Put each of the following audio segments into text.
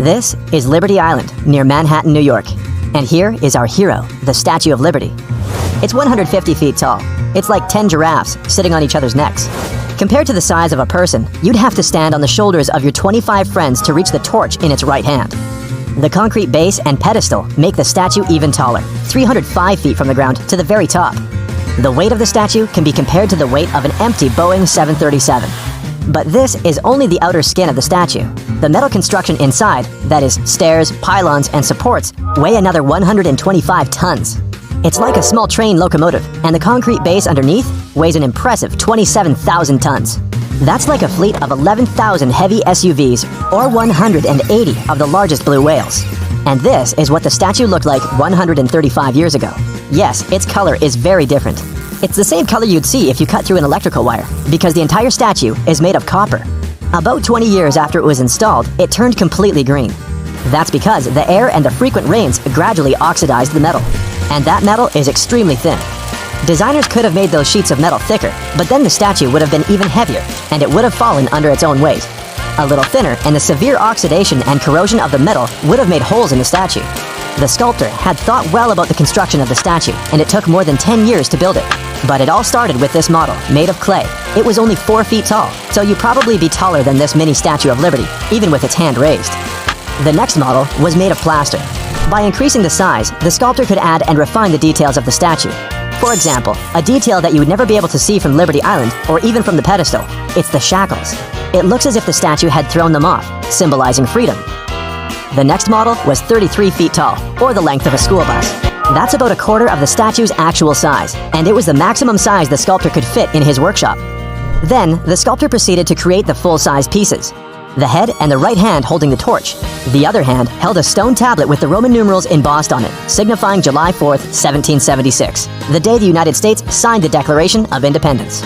This is Liberty Island, near Manhattan, New York. And here is our hero, the Statue of Liberty. It's 150 feet tall. It's like 10 giraffes sitting on each other's necks. Compared to the size of a person, you'd have to stand on the shoulders of your 25 friends to reach the torch in its right hand. The concrete base and pedestal make the statue even taller, 305 feet from the ground to the very top. The weight of the statue can be compared to the weight of an empty Boeing 737. But this is only the outer skin of the statue. The metal construction inside, that is, stairs, pylons, and supports, weigh another 125 tons. It's like a small train locomotive, and the concrete base underneath weighs an impressive 27,000 tons. That's like a fleet of 11,000 heavy SUVs, or 180 of the largest blue whales. And this is what the statue looked like 135 years ago. Yes, its color is very different. It's the same color you'd see if you cut through an electrical wire, because the entire statue is made of copper. About 20 years after it was installed, it turned completely green. That's because the air and the frequent rains gradually oxidized the metal. And that metal is extremely thin. Designers could have made those sheets of metal thicker, but then the statue would have been even heavier, and it would have fallen under its own weight. A little thinner, and the severe oxidation and corrosion of the metal would have made holes in the statue. The sculptor had thought well about the construction of the statue, and it took more than 10 years to build it. But it all started with this model, made of clay. It was only 4 feet tall, so you'd probably be taller than this mini Statue of Liberty, even with its hand raised. The next model was made of plaster. By increasing the size, the sculptor could add and refine the details of the statue. For example, a detail that you would never be able to see from Liberty Island, or even from the pedestal, it's the shackles. It looks as if the statue had thrown them off, symbolizing freedom. The next model was 33 feet tall, or the length of a school bus. That's about a quarter of the statue's actual size, and it was the maximum size the sculptor could fit in his workshop. Then, the sculptor proceeded to create the full-size pieces. The head and the right hand holding the torch. The other hand held a stone tablet with the Roman numerals embossed on it, signifying July 4th, 1776, the day the United States signed the Declaration of Independence.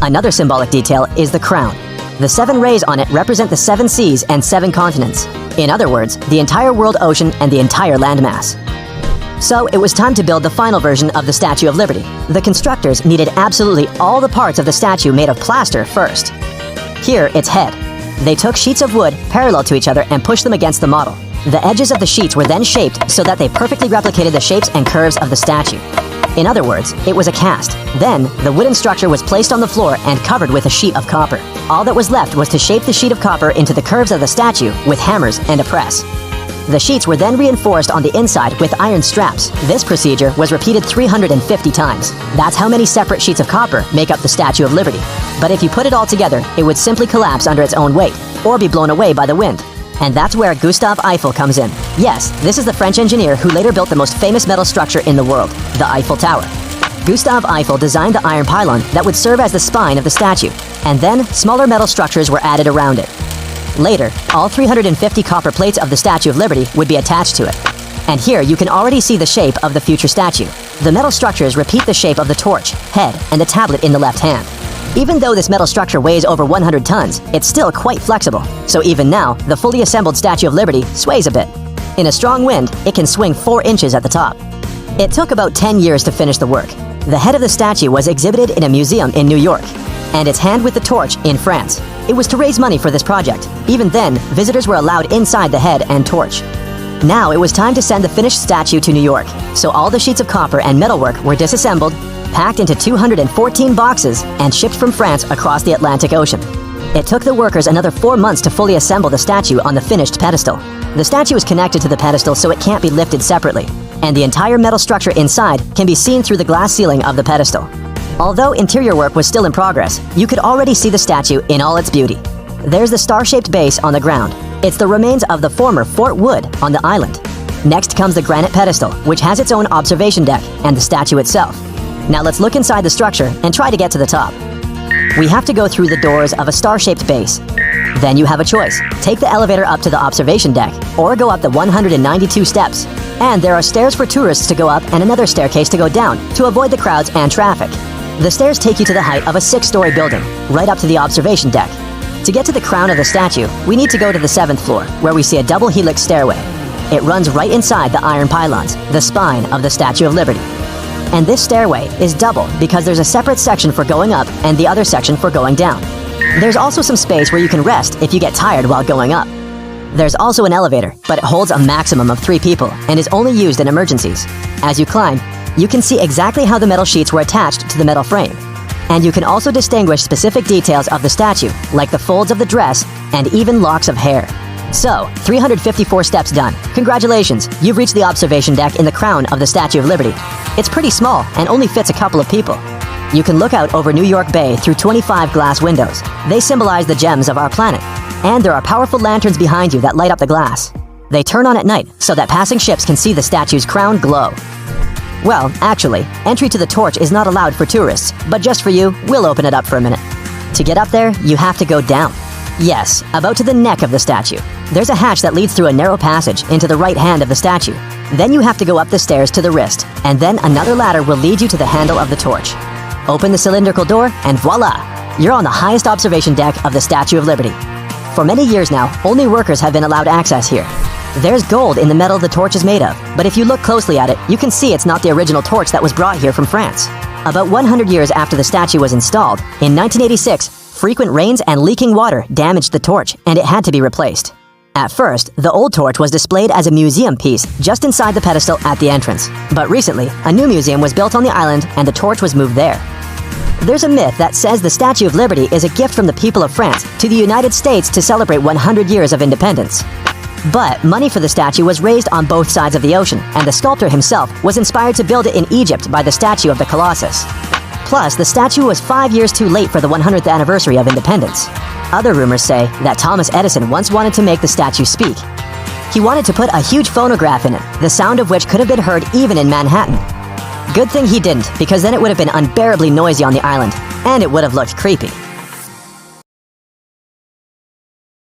Another symbolic detail is the crown. The 7 rays on it represent the 7 seas and 7 continents. In other words, the entire world ocean and the entire landmass. So it was time to build the final version of the Statue of Liberty. The constructors needed absolutely all the parts of the statue made of plaster first. Here, its head. They took sheets of wood parallel to each other and pushed them against the model. The edges of the sheets were then shaped so that they perfectly replicated the shapes and curves of the statue. In other words, it was a cast. Then, the wooden structure was placed on the floor and covered with a sheet of copper. All that was left was to shape the sheet of copper into the curves of the statue with hammers and a press. The sheets were then reinforced on the inside with iron straps. This procedure was repeated 350 times. That's how many separate sheets of copper make up the Statue of Liberty. But if you put it all together, it would simply collapse under its own weight, or be blown away by the wind. And that's where Gustave Eiffel comes in. Yes, this is the French engineer who later built the most famous metal structure in the world, the Eiffel Tower. Gustave Eiffel designed the iron pylon that would serve as the spine of the statue, and then smaller metal structures were added around it. Later, all 350 copper plates of the Statue of Liberty would be attached to it. And here you can already see the shape of the future statue. The metal structures repeat the shape of the torch, head, and the tablet in the left hand. Even though this metal structure weighs over 100 tons, it's still quite flexible. So even now, the fully assembled Statue of Liberty sways a bit. In a strong wind, it can swing 4 inches at the top. It took about 10 years to finish the work. The head of the statue was exhibited in a museum in New York, and its hand with the torch in France. It was to raise money for this project. Even then, visitors were allowed inside the head and torch. Now it was time to send the finished statue to New York, so all the sheets of copper and metalwork were disassembled, packed into 214 boxes, and shipped from France across the Atlantic Ocean. It took the workers another 4 months to fully assemble the statue on the finished pedestal. The statue is connected to the pedestal so it can't be lifted separately, and the entire metal structure inside can be seen through the glass ceiling of the pedestal. Although interior work was still in progress, you could already see the statue in all its beauty. There's the star-shaped base on the ground. It's the remains of the former Fort Wood on the island. Next comes the granite pedestal, which has its own observation deck, and the statue itself. Now let's look inside the structure and try to get to the top. We have to go through the doors of a star-shaped base. Then you have a choice. Take the elevator up to the observation deck, or go up the 192 steps. And there are stairs for tourists to go up and another staircase to go down to avoid the crowds and traffic. The stairs take you to the height of a 6-story building, right up to the observation deck. To get to the crown of the statue, we need to go to the 7th floor, where we see a double helix stairway. It runs right inside the iron pylons, the spine of the Statue of Liberty. And this stairway is double because there's a separate section for going up and the other section for going down. There's also some space where you can rest if you get tired while going up. There's also an elevator, but it holds a maximum of 3 people and is only used in emergencies. As you climb, you can see exactly how the metal sheets were attached to the metal frame. And you can also distinguish specific details of the statue, like the folds of the dress and even locks of hair. So, 354 steps done. Congratulations, you've reached the observation deck in the crown of the Statue of Liberty. It's pretty small and only fits a couple of people. You can look out over New York Bay through 25 glass windows. They symbolize the gems of our planet. And there are powerful lanterns behind you that light up the glass. They turn on at night so that passing ships can see the statue's crown glow. Well, actually, entry to the torch is not allowed for tourists, but just for you, we'll open it up for a minute. To get up there, you have to go down. Yes, about to the neck of the statue. There's a hatch that leads through a narrow passage into the right hand of the statue. Then you have to go up the stairs to the wrist, and then another ladder will lead you to the handle of the torch. Open the cylindrical door, and voila! You're on the highest observation deck of the Statue of Liberty. For many years now, only workers have been allowed access here. There's gold in the metal the torch is made of, but if you look closely at it, you can see it's not the original torch that was brought here from France. About 100 years after the statue was installed, in 1986, frequent rains and leaking water damaged the torch, and it had to be replaced. At first, the old torch was displayed as a museum piece just inside the pedestal at the entrance. But recently, a new museum was built on the island and the torch was moved there. There's a myth that says the Statue of Liberty is a gift from the people of France to the United States to celebrate 100 years of independence. But money for the statue was raised on both sides of the ocean, and the sculptor himself was inspired to build it in Egypt by the statue of the Colossus. Plus, the statue was 5 years too late for the 100th anniversary of independence. Other rumors say that Thomas Edison once wanted to make the statue speak. He wanted to put a huge phonograph in it, the sound of which could have been heard even in Manhattan. Good thing he didn't, because then it would have been unbearably noisy on the island, and it would have looked creepy.